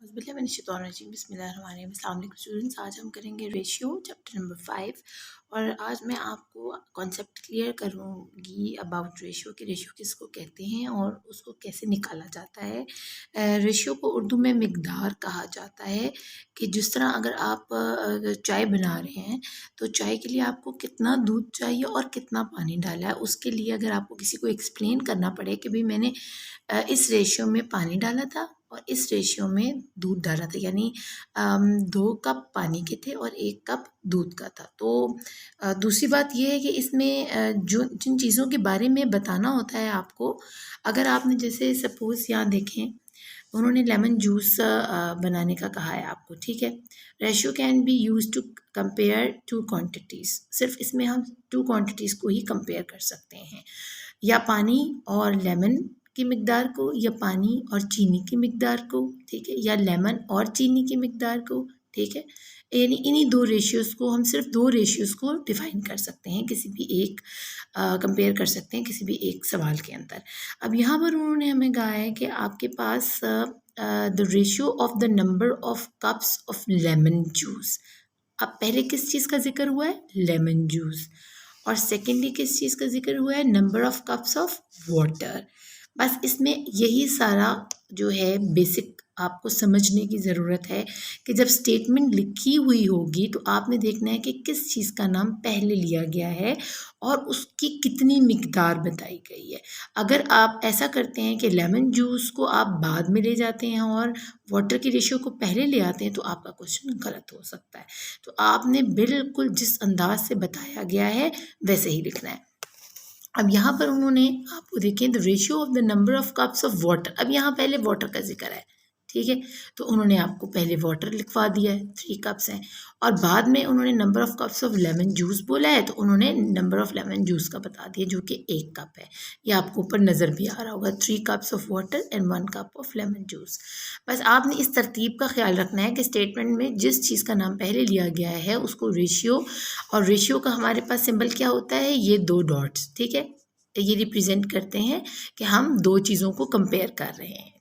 बिस्मिल्लाहिर्रहमानिर्रहीम। अस्सलाम वालेकुम स्टूडेंट्स, आज हम करेंगे रेशियो चैप्टर नंबर 5 और आज मैं आपको कॉन्सेप्ट क्लियर करूँगी अबाउट रेशियो कि रेशियो किसको कहते हैं और उसको कैसे निकाला जाता है। रेशियो को उर्दू में मिकदार कहा जाता है कि जिस तरह अगर आप चाय बना रहे हैं तो चाय के लिए आपको कितना दूध चाहिए और कितना पानी डाला है, उसके लिए अगर आपको किसी को एक्सप्लेन करना पड़े कि भाई मैंने इस रेशियो में पानी डाला था और इस रेशियो में दूध डाला था, यानी 2 कप पानी के थे और 1 कप दूध का था। तो दूसरी बात ये है कि इसमें जो जिन चीज़ों के बारे में बताना होता है आपको, अगर आपने जैसे सपोज़ यहाँ देखें उन्होंने लेमन जूस बनाने का कहा है आपको, ठीक है। Ratio can be use to compare 2 quantities, सिर्फ इसमें हम 2 क्वांटिटीज़ को ही कंपेयर कर सकते हैं, या पानी और लेमन की मिकदार को, या पानी और चीनी की मिकदार को, ठीक है, या लेमन और चीनी की मिकदार को, ठीक है। यानी इन्हीं 2 रेशियोज़ को हम सिर्फ 2 रेशियोज़ को डिफ़ाइन कर सकते हैं, किसी भी एक कंपेयर कर सकते हैं किसी भी एक सवाल के अंदर। अब यहाँ पर उन्होंने हमें कहा है कि आपके पास the ratio of the number of cups of lemon juice. अब पहले किस चीज़ का जिक्र हुआ है? Lemon juice. और सेकेंडली किस चीज़ का जिक्र हुआ है? Number of cups of water. बस इसमें यही सारा जो है बेसिक आपको समझने की ज़रूरत है कि जब स्टेटमेंट लिखी हुई होगी तो आपने देखना है कि किस चीज़ का नाम पहले लिया गया है और उसकी कितनी मिकदार बताई गई है। अगर आप ऐसा करते हैं कि लेमन जूस को आप बाद में ले जाते हैं और वाटर की रेशियो को पहले ले आते हैं तो आपका क्वेश्चन गलत हो सकता है। तो आपने बिल्कुल जिस अंदाज से बताया गया है वैसे ही लिखना है। अब यहाँ पर उन्होंने आपको देखें the ratio of the number of cups of water. अब यहाँ पहले वाटर का जिक्र है, ठीक है, तो उन्होंने आपको पहले वाटर लिखवा दिया है, 3 कप्स हैं, और बाद में उन्होंने number of cups of lemon juice बोला है तो उन्होंने नंबर ऑफ लेमन जूस का बता दिया जो कि 1 कप है। ये आपको ऊपर नज़र भी आ रहा होगा, 3 cups of water and 1 cup of lemon juice. बस आपने इस तरतीब का ख्याल रखना है कि स्टेटमेंट में जिस चीज़ का नाम पहले लिया गया है उसको रेशियो, और रेशियो का हमारे पास सिंबल क्या होता है? ये 2 डॉट्स, ठीक है, ये रिप्रेजेंट करते हैं कि हम 2 चीज़ों को कंपेयर कर रहे हैं।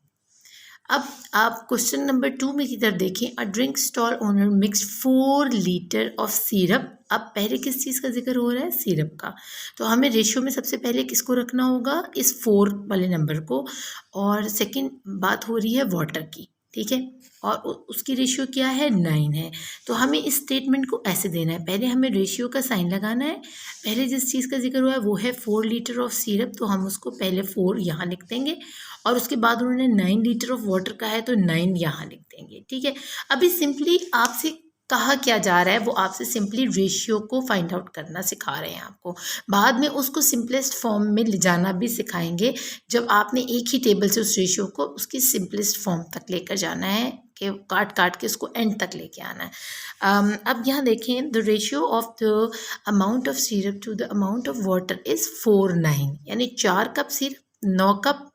अब आप क्वेश्चन नंबर 2 में की तरफ देखें। A drink stall owner mix 4 litre of syrup. अब पहले किस चीज़ का जिक्र हो रहा है? सिरप का। तो हमें रेशियो में सबसे पहले किसको रखना होगा? इस 4 वाले नंबर को, और सेकंड बात हो रही है वाटर की, ठीक है, और उसकी रेशियो क्या है? 9 है। तो हमें इस स्टेटमेंट को ऐसे देना है, पहले हमें रेशियो का साइन लगाना है। पहले जिस चीज़ का जिक्र हुआ है वो है 4 लीटर ऑफ सिरप, तो हम उसको पहले 4 यहाँ लिख देंगे, और उसके बाद उन्होंने 9 लीटर ऑफ वाटर का है तो 9 यहाँ लिख देंगे, ठीक है। अभी सिंपली आपसे कहा क्या जा रहा है, वो आपसे सिंपली रेशियो को फाइंड आउट करना सिखा रहे हैं आपको। बाद में उसको सिंपलेस्ट फॉर्म में ले जाना भी सिखाएंगे, जब आपने एक ही टेबल से उस रेशियो को उसकी सिंपलेस्ट फॉर्म तक लेकर जाना है कि काट काट के उसको एंड तक लेके आना है। अब यहाँ देखें, the ratio of the amount of syrup to the amount of water is 4:9, यानी 4 कप सिरप 9 कप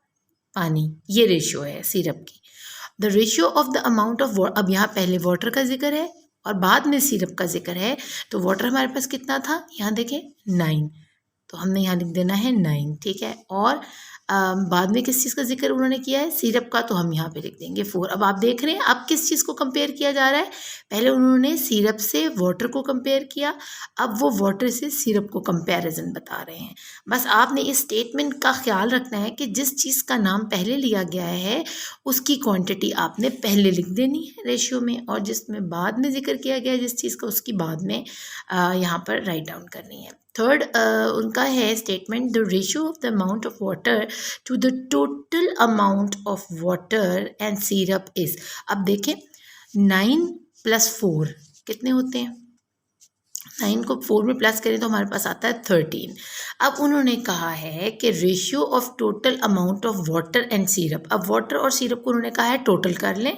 पानी, ये रेशियो है सिरप की। The ratio of the amount of, अब यहाँ पहले वाटर का जिक्र है और बाद में सिरप का जिक्र है, तो वाटर हमारे पास कितना था? यहाँ देखें 9, तो हमने यहाँ लिख देना है 9, ठीक है। और बाद में किस चीज़ का जिक्र उन्होंने किया है? सिरप का, तो हम यहाँ पे लिख देंगे 4। अब आप देख रहे हैं अब किस चीज़ को कंपेयर किया जा रहा है? पहले उन्होंने सिरप से वाटर को कंपेयर किया, अब वो वाटर से सिरप को कंपैरिजन बता रहे हैं। बस आपने इस स्टेटमेंट का ख्याल रखना है कि जिस चीज़ का नाम पहले लिया गया है उसकी क्वांटिटी आपने पहले लिख देनी है रेशियो में, और जिसमें बाद में जिक्र किया गया है जिस चीज़ का, उसकी बाद में यहाँ पर राइट डाउन करनी है। थर्ड उनका है statement, the ratio of the amount of water to the total amount of water and syrup is. अब देखें 9 + 4 कितने होते हैं? 9 को 4 में प्लस करें तो हमारे पास आता है 13। अब उन्होंने कहा है कि ratio of total amount of water and syrup. अब वाटर और सिरप को उन्होंने कहा है टोटल कर लें,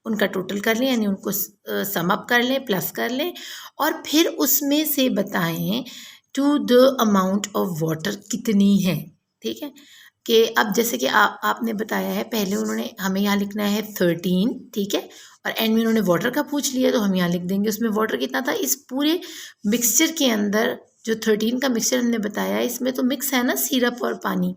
उनका टोटल कर लें, यानी उनको सम अप कर लें, प्लस कर लें, और फिर उसमें से बताएं to the amount of water कितनी है, ठीक है। कि अब जैसे कि आपने बताया है, पहले उन्होंने हमें यहाँ लिखना है 13, ठीक है, और एंड में उन्होंने वाटर का पूछ लिया तो हम यहाँ लिख देंगे उसमें वाटर कितना था। इस पूरे मिक्सचर के अंदर जो 13 का मिक्सचर हमने बताया, इसमें तो मिक्स है ना सिरप और पानी,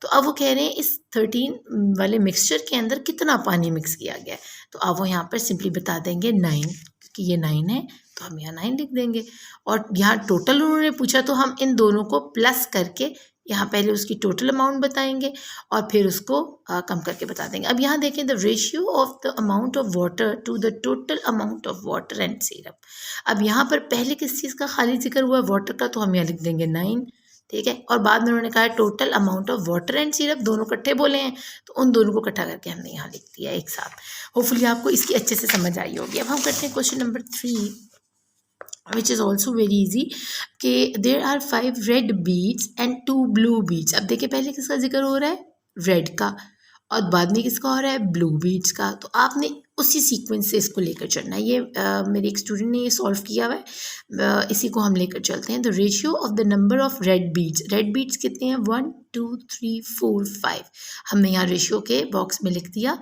तो अब वो कह रहे हैं इस 13 वाले मिक्सचर के अंदर कितना पानी मिक्स किया गया है। तो आप वो यहाँ पर सिंपली बता देंगे 9, क्योंकि ये 9 है तो हम यहाँ 9 लिख देंगे। और यहाँ टोटल उन्होंने पूछा तो हम इन दोनों को प्लस करके यहाँ पहले उसकी टोटल अमाउंट बताएंगे और फिर उसको कम करके बता देंगे। अब यहाँ देखें, the ratio of the amount of water to the total amount of water and syrup. अब यहाँ पर पहले किस चीज़ का खाली जिक्र हुआ है, वाटर का, तो हम यहाँ लिख देंगे 9, ठीक है। और बाद में उन्होंने कहा total amount of water and syrup, दोनों इकट्ठे बोले हैं तो उन दोनों को इकट्ठा करके हमने यहाँ लिख दिया एक साथ। होपफुली आपको इसकी अच्छे से समझ आई होगी। अब हम करते हैं question number 3, which is also very easy, कि there are 5 red beads and 2 blue beads। अब देखिए पहले किसका जिक्र हो रहा है, रेड का, और बाद में किसका हो रहा है, ब्लू बीड्स का। तो आपने उसी सीक्वेंस से इसको लेकर चलना है। ये मेरे एक स्टूडेंट ने ये सॉल्व किया हुआ है, इसी को हम लेकर चलते हैं। The ratio of the number of red beads कितने हैं, 1 2 3 4 5। हमने यहाँ रेशियो के बॉक्स में लिख दिया।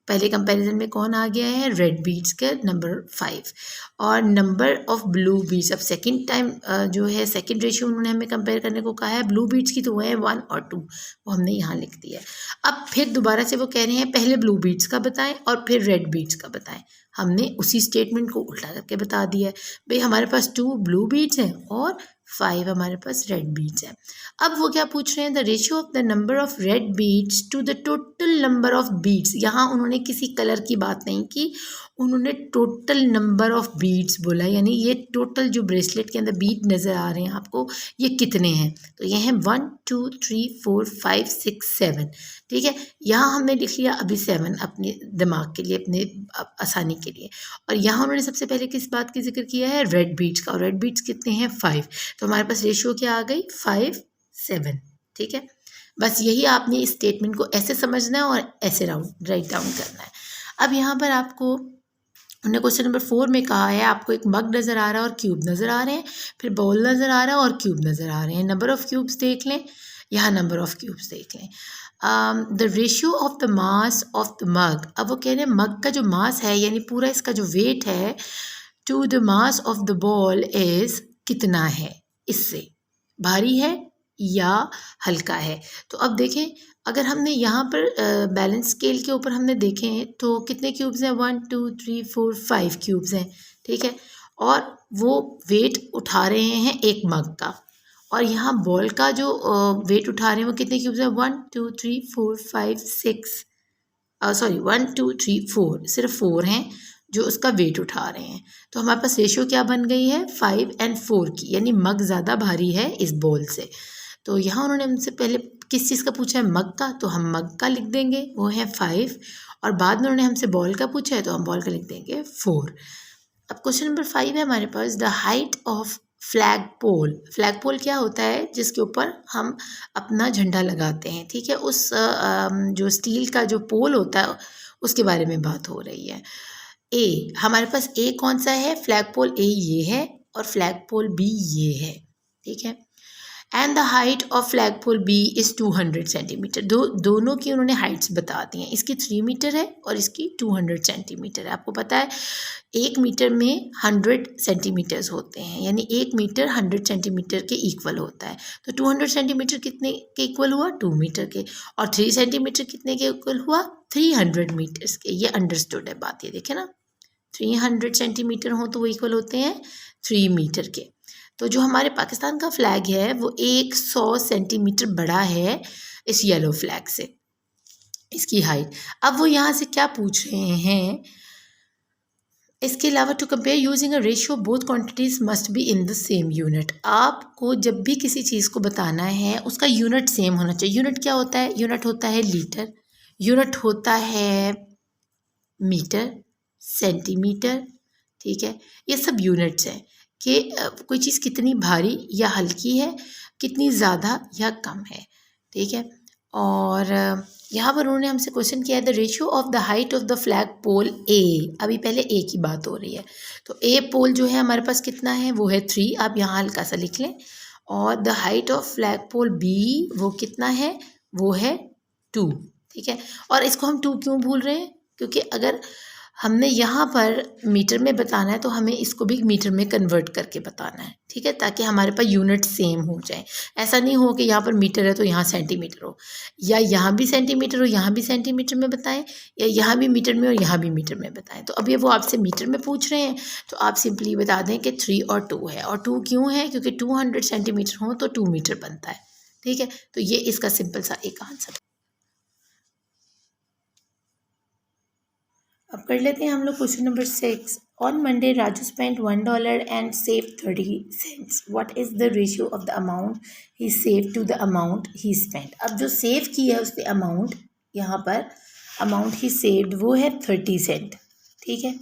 पहले कंपैरिजन में कौन आ गया है, रेड बीड्स का नंबर 5 और नंबर ऑफ ब्लू बीड्स। अब सेकंड टाइम जो है सेकंड रेशियो उन्होंने हमें कंपेयर करने को कहा है ब्लू बीड्स की, तो वो है 1 और 2, वो हमने यहाँ लिख दिया है। अब फिर दोबारा से वो कह रहे हैं पहले ब्लू बीड्स का बताएं और फिर रेड बीड्स का बताएं। हमने उसी स्टेटमेंट को उल्टा करके बता दिया है। भाई हमारे पास 2 ब्लू बीड्स हैं और 5 हमारे पास रेड बीड्स हैं। अब वो क्या पूछ रहे हैं, the ratio of the number of red beads to the total number of beads. यहाँ उन्होंने किसी कलर की बात नहीं की, उन्होंने टोटल नंबर ऑफ बीड्स बोला, यानी ये टोटल जो ब्रेसलेट के अंदर बीड नज़र आ रहे हैं आपको, ये कितने हैं, तो ये हैं 1 2 3 4 5 6 7, ठीक है। यहाँ हमने लिख लिया अभी 7 अपने दिमाग के लिए, अपने आसानी के लिए। और यहाँ उन्होंने सबसे पहले किस बात की जिक्र किया है, रेड बीड्स का, और रेड बीड्स कितने हैं 5, तो हमारे पास रेशियो क्या आ गई 5 7, ठीक है। बस यही आपने इस स्टेटमेंट को ऐसे समझना है और ऐसे राइट डाउन करना है। अब यहाँ पर आपको उन्होंने क्वेश्चन नंबर 4 में कहा है आपको एक मग नज़र आ रहा है और क्यूब नज़र आ रहे हैं, फिर बॉल नज़र आ रहा है और क्यूब नज़र आ रहे हैं। नंबर ऑफ़ क्यूब्स देख लें, यहाँ नंबर ऑफ़ क्यूब्स देख लें। The ratio of the mass of the mug. अब वो कह रहे हैं मग का जो मास है, यानी पूरा इसका जो वेट है, to the mass of the ball is कितना है, इससे भारी है या हल्का है। तो अब देखें, अगर हमने यहाँ पर बैलेंस स्केल के ऊपर हमने देखें तो कितने क्यूब्स हैं, 1 2 3 4 5 क्यूब्स हैं, ठीक है। और वो वेट उठा रहे हैं एक मग का, और यहाँ बॉल का जो वेट उठा रहे हैं वो कितने क्यूब्स हैं, 1 2 3 4 5 6 सॉरी 1 2 3 4, सिर्फ 4 हैं जो उसका वेट उठा रहे हैं। तो हमारे पास रेशियो क्या बन गई है, 5 और 4 की, यानी मग ज़्यादा भारी है इस बॉल से। तो यहाँ उन्होंने हमसे पहले किस चीज़ का पूछा है, मग का, तो हम मग का लिख देंगे, वो है 5। और बाद में उन्होंने हमसे बॉल का पूछा है तो हम बॉल का लिख देंगे 4। अब क्वेश्चन नंबर 5 है हमारे पास, the height of flag pole. Flag pole क्या होता है, जिसके ऊपर हम अपना झंडा लगाते हैं, ठीक है। उस जो स्टील का जो पोल होता है उसके बारे में बात हो रही है। ए, हमारे पास ए कौन सा है, फ्लैग पोल ए ये है और फ्लैग पोल बी ये है, ठीक है। And the height of flag pole B is 200 centimetre. दोनों की उन्होंने हाइट्स बता दी हैं, इसकी 3 मीटर है और इसकी 200 सेंटीमीटर है। आपको पता है 1 मीटर में 100 सेंटीमीटर्स होते हैं, यानी 1 मीटर 100 सेंटीमीटर के इक्वल होता है। तो 200 सेंटीमीटर कितने के इक्वल हुआ, 2 मीटर के, और 3 सेंटीमीटर कितने के इक्वल हुआ, 300 मीटर्स के। ये अंडरस्टूड है बात, ये देखे ना, 300 सेंटीमीटर हो तो वो इक्वल होते हैं 3 मीटर के। तो जो हमारे पाकिस्तान का फ्लैग है वो 100 सेंटीमीटर बड़ा है इस येलो फ्लैग से, इसकी हाइट। अब वो यहाँ से क्या पूछ रहे हैं, इसके अलावा to compare using a ratio both quantities must be in the same unit. आपको जब भी किसी चीज़ को बताना है उसका यूनिट सेम होना चाहिए। यूनिट क्या होता है, यूनिट होता है लीटर, यूनिट होता है मीटर, सेंटीमीटर, ठीक है। ये सब यूनिट्स हैं कि कोई चीज़ कितनी भारी या हल्की है, कितनी ज़्यादा या कम है, ठीक है। और यहाँ पर उन्होंने हमसे क्वेश्चन किया है the ratio of the height of the flag pole A. अभी पहले ए की बात हो रही है, तो ए पोल जो है हमारे पास कितना है, वो है 3, आप यहाँ हल्का सा लिख लें। और the height of flag pole B वो कितना है, वो है 2, ठीक है। और इसको हम 2 क्यों भूल रहे हैं, क्योंकि अगर हमने यहाँ पर मीटर में बताना है तो हमें इसको भी मीटर में कन्वर्ट करके बताना है, ठीक है, ताकि हमारे पास यूनिट सेम हो जाए। ऐसा नहीं हो कि यहाँ पर मीटर है तो यहाँ सेंटीमीटर हो, या यहाँ भी सेंटीमीटर हो यहाँ भी सेंटीमीटर में बताएं, या यहाँ भी मीटर में और यहाँ भी मीटर में बताएं। तो अब ये वो आपसे मीटर में पूछ रहे हैं तो आप सिंपली बता दें कि 3 और 2 है, और 2 क्यों है, क्योंकि 200 सेंटीमीटर हो तो 2 मीटर बनता है, ठीक है। तो ये इसका सिंपल सा एक आंसर। अब कर लेते हैं हम लोग question number 6। On Monday Raju spend $1 and save 30 cents। What is the ratio of the amount he save to the amount he spend. अब जो सेव की है उसने अमाउंट, यहाँ पर अमाउंट ही सेव्ड वो है 30 सेंट, ठीक है,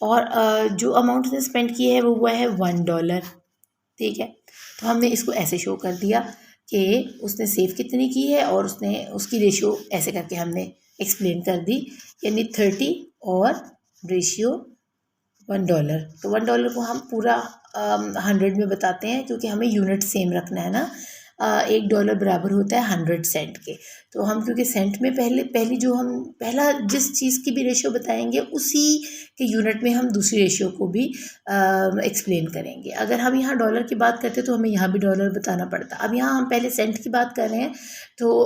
और जो अमाउंट उसने स्पेंड की है वो हुआ है $1, ठीक है। तो हमने इसको ऐसे शो कर दिया कि उसने सेव कितनी की है और उसने उसकी रेशियो ऐसे करके हमने एक्सप्लेन कर दी, यानी 30 और रेशियो $1। तो $1 को हम पूरा 100 में बताते हैं क्योंकि हमें यूनिट सेम रखना है ना। $1 बराबर होता है 100 सेंट के। तो हम क्योंकि सेंट में पहली जो हम पहला जिस चीज़ की भी रेशियो बताएंगे उसी के यूनिट में हम दूसरी रेशियो को भी एक्सप्लेन करेंगे। अगर हम यहाँ डॉलर की बात करते तो हमें यहाँ भी डॉलर बताना पड़ता। अब यहाँ हम पहले सेंट की बात कर रहे हैं तो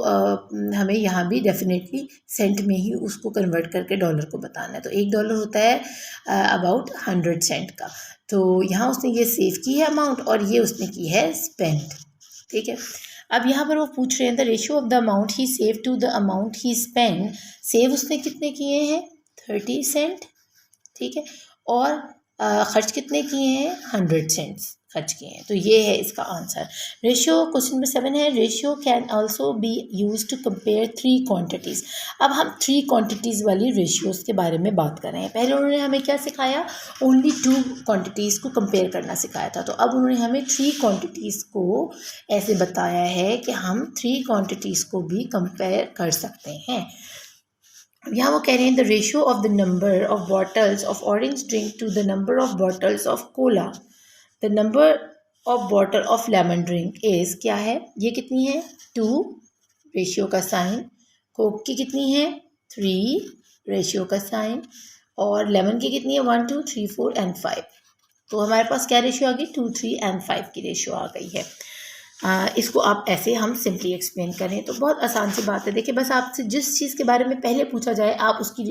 हमें यहाँ भी डेफिनेटली सेंट में ही उसको कन्वर्ट करके डॉलर को बताना है। तो $1 होता है अबाउट 100 सेंट का। तो यहाँ उसने ये सेव की है अमाउंट और ये उसने की है स्पेंड, ठीक है। अब यहाँ पर वो पूछ रहे हैं the ratio of the amount he save to the amount he spend. Save उसने कितने किए हैं 30 सेंट, ठीक है, और खर्च कितने किए हैं 100 सेंट्स खर्च किए हैं। तो ये है इसका आंसर। रेशियो क्वेश्चन नंबर 7 है ratio can also be use to compare 3 quantities. अब हम 3 क्वांटिटीज़ वाली रेशियोज के बारे में बात कर रहे हैं। पहले उन्होंने हमें क्या सिखाया, ओनली 2 क्वांटिटीज़ को कंपेयर करना सिखाया था। तो अब उन्होंने हमें 3 क्वांटिटीज़ को ऐसे बताया है कि हम 3 क्वांटिटीज़ को भी कंपेयर कर सकते हैं। यहाँ वो कह रहे हैं the ratio of the number of bottles of orange drink to the number of bottles of cola, the number of bottle of lemon drink is, क्या है ये कितनी है 2, रेशियो का साइन, कोक की कितनी है 3, रेशियो का साइन, और लेमन की कितनी है 1 2 3 4 एंड 5। तो हमारे पास क्या रेशियो आ गई 2 3 एंड 5 की रेशियो आ गई है। इसको आप ऐसे हम सिंपली एक्सप्लेन करें तो बहुत आसान सी बात है। देखिए बस आपसे जिस चीज़ के बारे में पहले पूछा जाए आप उसकी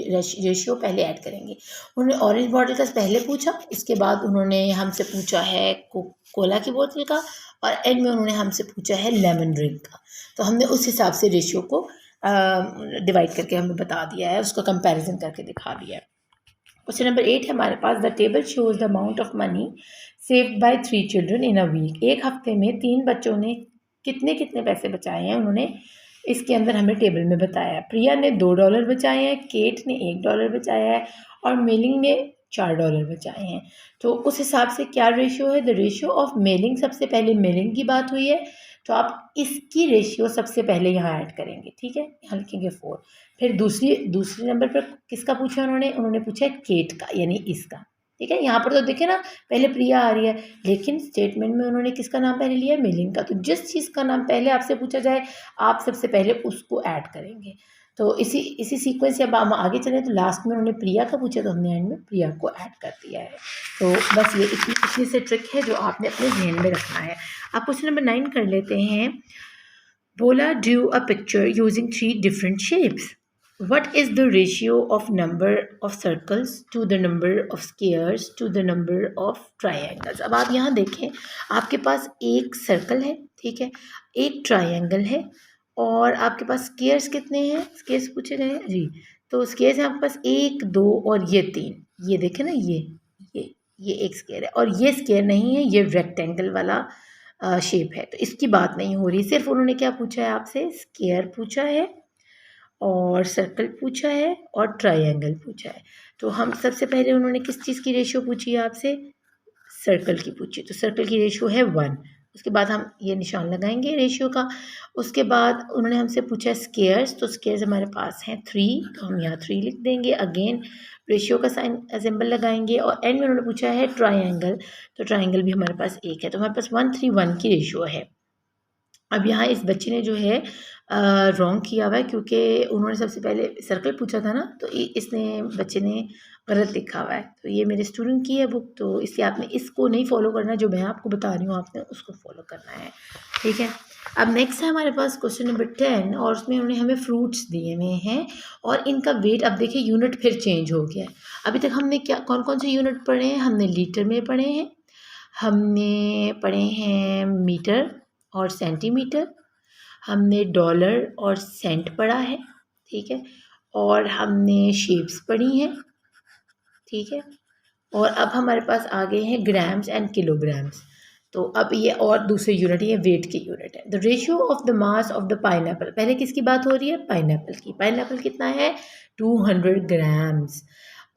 रेशियो पहले ऐड करेंगे। उन्होंने ऑरेंज बॉटल का पहले पूछा, इसके बाद उन्होंने हमसे पूछा है कोला की बोतल का, और एंड में उन्होंने हमसे पूछा है लेमन ड्रिंक का। तो हमने उस हिसाब से रेशियो को डिवाइड करके हमें बता दिया है, उसका कंपैरिजन करके दिखा दिया है। क्वेश्चन नंबर 8 है हमारे पास the table shows the amount of money saved by 3 children in a week. एक हफ्ते में 3 बच्चों ने कितने कितने पैसे बचाए हैं, उन्होंने इसके अंदर हमें टेबल में बताया है। प्रिया ने $2 बचाए हैं, केट ने $1 बचाया है और मेलिंग ने $4 बचाए हैं। तो उस हिसाब से क्या रेशियो है, द रेशियो ऑफ मेलिंग, सबसे पहले मेलिंग की बात हुई है तो आप इसकी रेशियो सबसे पहले यहाँ ऐड करेंगे, ठीक है, यहाँ लिखेंगे 4। फिर दूसरे नंबर पर किसका पूछा उन्होंने पूछा केट का, यानी इसका, ठीक है। यहाँ पर तो देखे ना पहले प्रिया आ रही है, लेकिन स्टेटमेंट में उन्होंने किसका नाम पहले लिया है मेलिंग का। तो जिस चीज़ का नाम पहले आपसे पूछा जाए आप सबसे पहले उसको ऐड करेंगे। तो इसी सीक्वेंस से अब हम आगे चले तो लास्ट में उन्होंने प्रिया का पूछा तो हमने एंड में प्रिया को ऐड कर दिया है। तो बस ये इतनी से ट्रिक है जो आपने अपने ध्यान में रखना है। आप क्वेश्चन नंबर 9 कर लेते हैं। बोला due a picture using 3 different shapes. What is the ratio of number of circles to the number of squares to the number of triangles? अब आप यहाँ देखें आपके पास एक सर्कल है, ठीक है, एक ट्रायंगल है और आपके पास स्क्वायर्स कितने हैं, स्क्वायर्स पूछे गए हैं जी। तो स्क्वायर्स हैं आपके पास 1 2 और ये 3। ये देखें ना ये एक स्क्वायर है और ये स्क्वायर नहीं है, ये रेक्टेंगल वाला शेप है। तो इसकी बात नहीं हो रही, सिर्फ उन्होंने क्या पूछा है आपसे, स्क्वायर पूछा है और सर्कल पूछा है और ट्रायंगल पूछा है। तो हम सबसे पहले उन्होंने किस चीज़ की रेशियो पूछी है आपसे, सर्कल की पूछी। तो सर्कल की रेशियो है 1। उसके बाद हम ये निशान लगाएंगे रेशियो का। उसके बाद उन्होंने हमसे पूछा स्क्वायर्स, तो स्क्वायर्स हमारे पास हैं 3, तो हम यहाँ 3 लिख देंगे। अगेन रेशियो का साइन सिंबल लगाएंगे और एंड में उन्होंने पूछा है ट्रायंगल, तो ट्रायंगल भी हमारे पास 1 है। तो हमारे पास 1 3 1 की रेशियो है। अब यहाँ इस बच्चे ने जो है रॉन्ग किया हुआ है, क्योंकि उन्होंने सबसे पहले सर्कल पूछा था ना, तो इसने बच्चे ने गलत लिखा हुआ है। तो ये मेरे स्टूडेंट की है बुक, तो इसलिए आपने इसको नहीं फॉलो करना, जो मैं आपको बता रही हूँ आपने उसको फॉलो करना है, ठीक है। अब नेक्स्ट है हमारे पास क्वेश्चन नंबर 10, और उसमें उन्होंने हमें फ्रूट्स दिए हुए हैं और इनका वेट। अब देखिए यूनिट फिर चेंज हो गया है। अभी तक हमने क्या कौन कौन से यूनिट पढ़े हैं? हमने लीटर में पढ़े हैं, हमने पढ़े हैं मीटर और सेंटीमीटर, हमने डॉलर और सेंट पढ़ा है, ठीक है, और हमने शेप्स पढ़ी हैं, ठीक है। और अब हमारे पास आ गए हैं ग्राम्स एंड किलोग्राम्स। तो अब ये और दूसरे यूनिट, ये वेट की यूनिट है। The ratio of the mass of the pineapple, पहले किसकी बात हो रही है? पाइनएप्पल की। पाइनएप्पल कितना है? 200 ग्राम्स।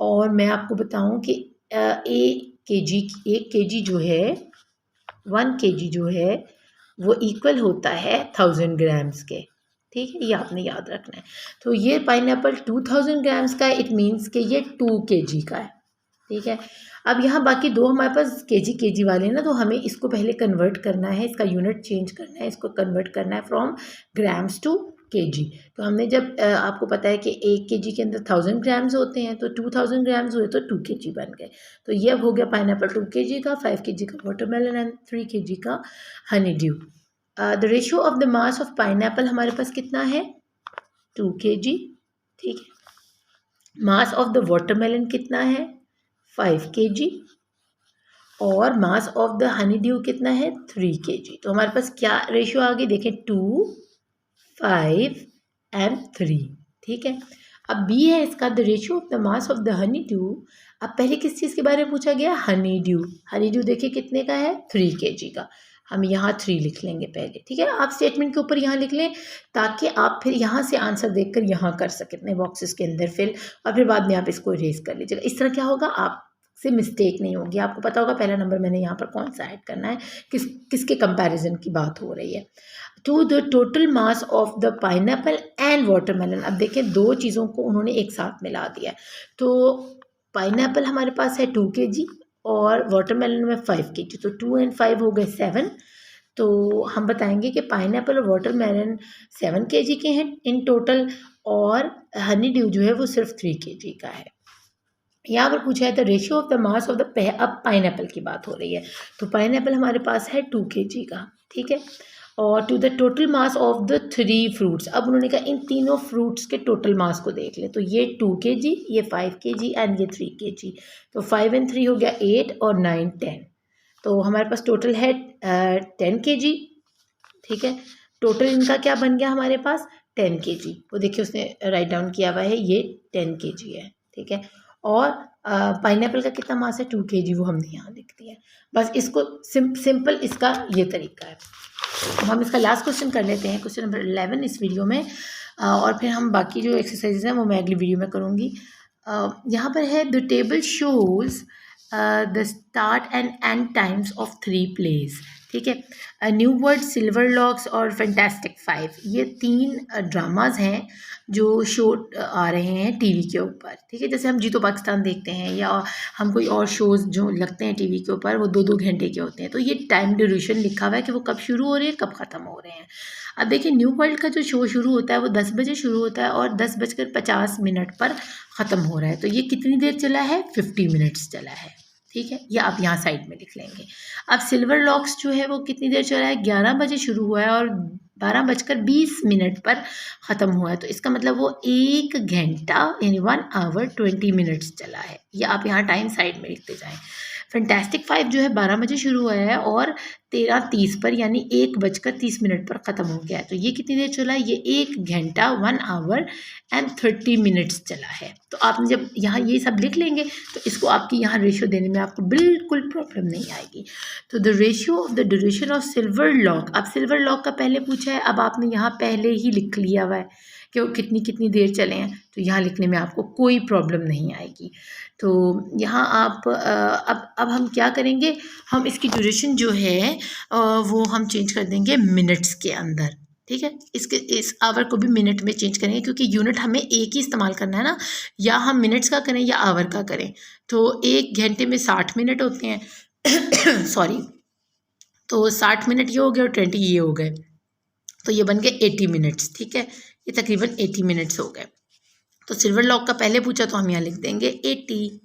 और मैं आपको बताऊं कि एक केजी जो है, 1 kg जो है वो इक्वल होता है 1000 ग्राम्स के, ठीक है, ये आपने याद रखना है। तो ये पाइनएप्पल 2000 ग्राम्स का है, इट मीन्स कि ये 2 kg का है, ठीक है। अब यहाँ बाकी दो हमारे पास केजी वाले हैं ना, तो हमें इसको पहले कन्वर्ट करना है, इसका यूनिट चेंज करना है, इसको कन्वर्ट करना है फ्रॉम ग्राम्स टू केजी। तो हमने जब आपको पता है कि 1 kg के अंदर 1000 ग्राम्स होते हैं, तो 2000 ग्राम्स हुए तो 2 kg बन गए। तो ये अब हो गया पाइनएप्पल 2 kg का, 5 kg का वाटरमेलन एंड 3 kg का Honey due. The ratio of the mass of pineapple हमारे पास कितना है? 2 kg, ठीक है। मास ऑफ द वाटरमेलन कितना है? 5 kg। और मास ऑफ द हनी ड्यू कितना है? 3 kg। तो हमारे पास क्या रेशियो आ गई? देखें, 2, 5 एंड 3, ठीक है। अब बी है इसका, the ratio of the mass of the honey due. अब पहले किस चीज़ के बारे में पूछा गया? हनी ड्यू। हनी ड्यू देखिए कितने का है? 3 kg का। हम यहाँ 3 लिख लेंगे पहले, ठीक है। आप स्टेटमेंट के ऊपर यहाँ लिख लें, ताकि आप फिर यहाँ से आंसर देखकर यहाँ कर सकें अपने बॉक्सेस के अंदर फिल, और फिर बाद में आप इसको इरेज कर लीजिएगा। इस तरह क्या होगा, आप से मिस्टेक नहीं होगी। आपको पता होगा पहला नंबर मैंने यहाँ पर कौन सा ऐड करना है, किसके कंपैरिजन की बात हो रही है। To the total mass of the pineapple and watermelon. अब देखें, दो चीज़ों को उन्होंने एक साथ मिला दिया। तो पाइनएप्पल हमारे पास है 2 kg और वाटरमेलन में 5 kg, तो 2 and 5 हो गए 7। तो हम बताएंगे कि पाइनएप्पल और वाटरमेलन 7 kg के हैं इन टोटल, और हनी ड्यू जो है वो सिर्फ 3 kg का है। यहाँ पर पूछा है the ratio of the mass of the, अब पाइनएप्पल की बात हो रही है, तो पाइनएप्पल हमारे पास है 2 kg का, ठीक है। और to the total mass of the 3 fruits. अब उन्होंने कहा इन तीनों फ्रूट्स के टोटल मास को देख ले, तो ये 2 kg, ये 5 kg एंड ये 3 kg। तो 5 and 3 हो गया 8 और 9 10। तो हमारे पास टोटल है 10 kg, ठीक है। टोटल इनका क्या बन गया हमारे पास? 10 kg। वो देखिए उसने राइट डाउन किया हुआ है, ये 10 kg है, ठीक है। और पाइनएप्पल का कितना मास है? 2 kg, वो हमने यहाँ लिख दिया। बस इसको सिंपल इसका ये तरीका है। तो हम इसका लास्ट क्वेश्चन कर लेते हैं, क्वेश्चन नंबर 11 इस वीडियो में, और फिर हम बाकी जो एक्सरसाइजेज हैं वो मैं अगली वीडियो में करूँगी। यहाँ पर है the table shows the start and end times of 3 plays, ठीक है। न्यू वर्ड, सिल्वर लॉक्स और फैंटास्टिक 5, ये 3 ड्रामाज हैं जो शो आ रहे हैं टीवी के ऊपर, ठीक है। जैसे हम जीतो पाकिस्तान देखते हैं, या हम कोई और शोज़ जो लगते हैं टीवी के ऊपर, वो 2-2 घंटे के होते हैं। तो ये टाइम ड्यूरेशन लिखा हुआ है कि वो कब शुरू हो रहे हैं, कब ख़त्म हो रहे हैं। अब देखिए, न्यू वर्ल्ड का जो शो शुरू होता है वो 10 बजे शुरू होता है और 10:50 पर ख़त्म हो रहा है। तो ये कितनी देर चला है? 50 मिनट्स चला है, ठीक है। ये आप यहाँ साइड में लिख लेंगे। अब सिल्वर लॉक्स जो है वो कितनी देर चला है? 11 बजे शुरू हुआ है और 12:20 पर ख़त्म हुआ है। तो इसका मतलब वो 1 घंटा यानी 1 hour 20 minutes चला है। ये आप यहाँ टाइम साइड में लिखते जाएँ। फैंटास्टिक 5 जो है 12 बजे शुरू हुआ है और 13:30 पर यानी 1:30 पर ख़त्म हो गया है। तो ये कितनी देर चला है? ये 1 घंटा 1 hour and 30 minutes चला है। तो आपने जब यहाँ ये सब लिख लेंगे तो इसको आपकी यहाँ रेशियो देने में आपको बिल्कुल प्रॉब्लम नहीं आएगी। तो the ratio of the duration of silver lock, अब सिल्वर लॉक का पहले पूछा है, अब आपने यहाँ पहले ही लिख लिया हुआ है कि वो कितनी देर चले हैं, तो यहाँ लिखने में आपको कोई प्रॉब्लम नहीं आएगी। तो यहाँ आप अब हम क्या करेंगे, हम इसकी ड्यूरेशन जो है वो हम चेंज कर देंगे मिनट्स के अंदर, ठीक है। इस आवर को भी मिनट में चेंज करेंगे, क्योंकि यूनिट हमें एक ही इस्तेमाल करना है ना, या हम मिनट्स का करें या आवर का करें। तो 1 घंटे में 60 मिनट होते हैं सॉरी, तो 60 मिनट ये हो गए और 20 ये हो गए। तो ये बन गए 80 मिनट्स, ठीक है, ये तकरीबन 80 मिनट्स हो गए। तो सिल्वर लॉक का पहले पूछा तो हम यहाँ लिख देंगे 80।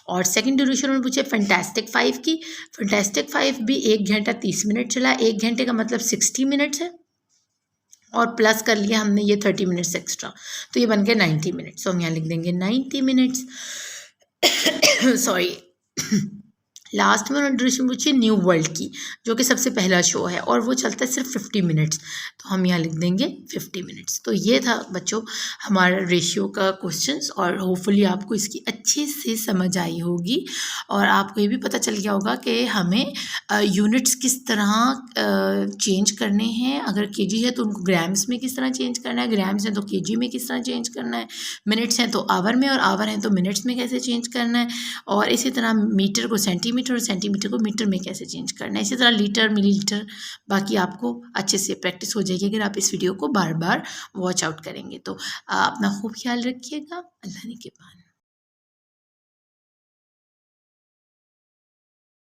और सेकंड ड्यूरेशन में पूछे फैंटास्टिक 5 की। फैंटास्टिक 5 भी 1 घंटा 30 मिनट चला, 1 घंटे का मतलब 60 मिनट्स है, और प्लस कर लिया हमने ये 30 मिनट्स एक्स्ट्रा, तो ये बन गए 90 मिनट्स। तो हम यहाँ लिख देंगे 90 मिनट्स। सॉरी। लास्ट में उन्होंने ड्यूरेशन पूछी न्यू वर्ल्ड की, जो कि सबसे पहला शो है, और वो चलता है सिर्फ 50 मिनट्स, तो हम यहाँ लिख देंगे 50 मिनट्स। तो ये था बच्चों हमारा रेशियो का क्वेश्चंस, और होपफुली आपको इसकी अच्छे से समझ आई होगी, और आपको ये भी पता चल गया होगा कि हमें यूनिट्स किस तरह चेंज करने हैं। अगर केजी है तो उनको ग्राम्स में किस तरह चेंज करना है, ग्राम्स हैं तो केजी में किस तरह चेंज करना है, मिनट्स हैं तो आवर में, और आवर हैं तो मिनट्स में कैसे चेंज करना है, और इसी तरह मीटर को सेंटीमीटर और सेंटीमीटर को मीटर में कैसे चेंज करना है, इसी तरह लीटर मिलीलीटर। बाकी आपको अच्छे से प्रैक्टिस हो जाएगी अगर आप इस वीडियो को बार बार वॉच आउट करेंगे। तो अपना खूब ख्याल रखिएगा। अल्लाह ने के बाद।